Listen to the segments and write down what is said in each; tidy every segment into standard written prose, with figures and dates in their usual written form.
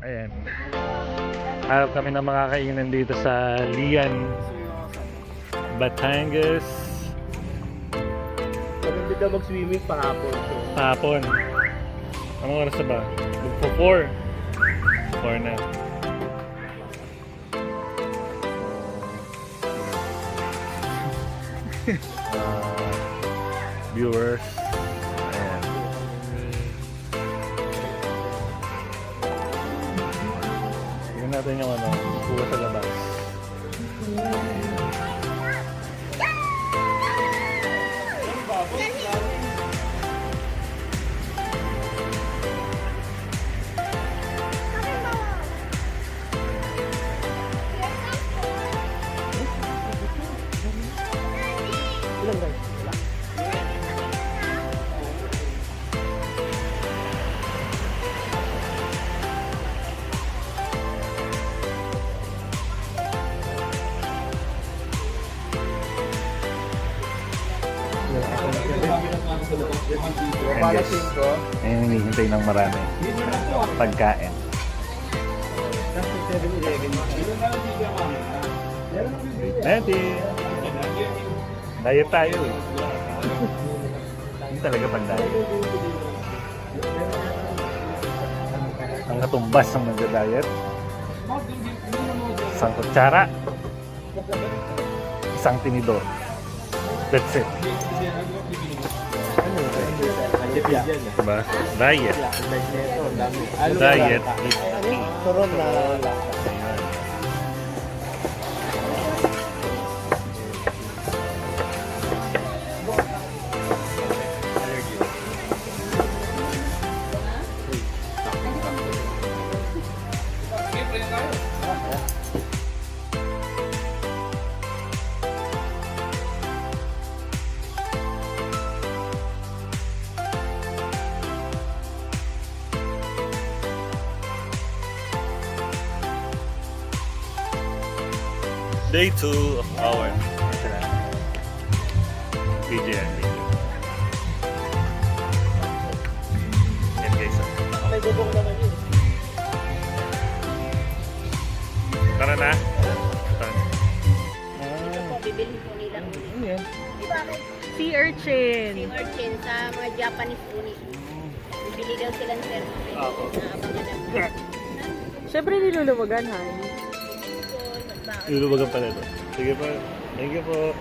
Ayan. Harap kami ng makakainan dito sa Lian, Batangas. Maganda daw mag-swimming pahapon. So. Hapon. Anong oras na ba? Magpo 4. 4 na. Viewers. Ayan. Tignan natin yung ano, kuha sa labas. Ilan guys? Ayan guys. Ayan hinihintay ng marami. Pagkain. Ready. Diet tayo eh. Hindi talaga pang diet. Ang katumbas ng nagda-diet. Isang kutsara. Isang tinidor. That's it. Diba? Diet. Diet is key. Turon na lasa. Ayan. Day 2 of our PJNB. Yan guys. May bubong naman yun. Tara na. Bibilhin po nila. Ano yan? Sea urchin. Yung urchin sa mga Japanese po nila. Bibili daw sila ng service. Ako. Naabangan na. Siyempre niluluwagan, ha? Lulubagan pala ito. Sige po. Thank you po.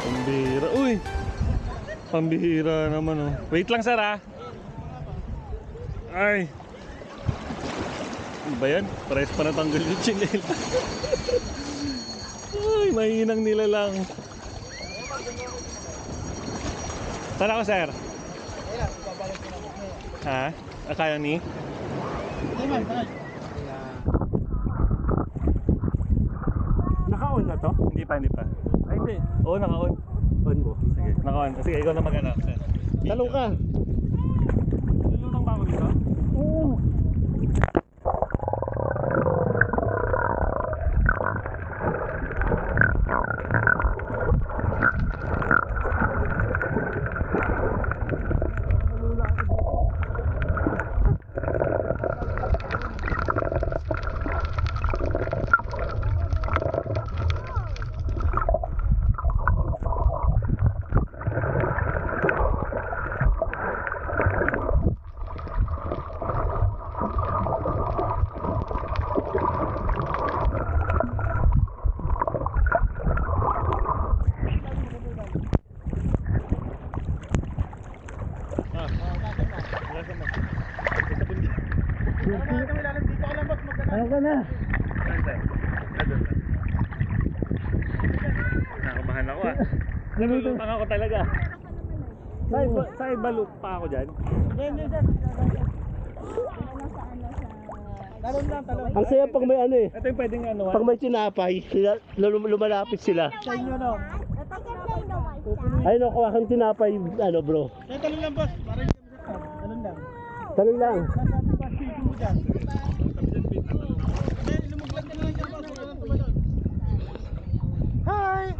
Pambihira. Uy! Pambihira naman oh. Wait lang sir ah. Ay! Ano ba yan? Parehas pa natanggal yung chinela. Ay, mahinang nila lang. Saan ako sir? Ha? Akaya ni? Naka-on na to? Hindi pa, hindi pa. Ay, hindi. Oo, naka-on. On mo. Sige, naka-on. Sige, ikaw na mag-ano. Talong ka. Lulutang ba ako dito? Oo. Ano ka na? Nakabahan ako ah. Nalutang ako talaga. Sa'yo balot pa ako dyan? Talon lang, talon. Ang saya pag may ano eh. Ito yung pwedeng ano ah. Pag may tinapay, lumalapit sila. Sa inyo no? Ayun o, kuha kang tinapay, ano bro. Talon lang boss. Talon lang. Talong lang. Hi!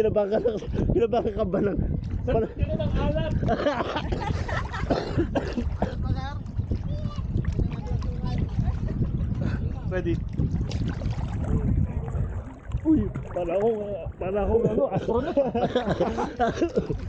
Kinabahan ka ba ng... Sino ng alat? Ready? Uy, para akong ano, astronaut.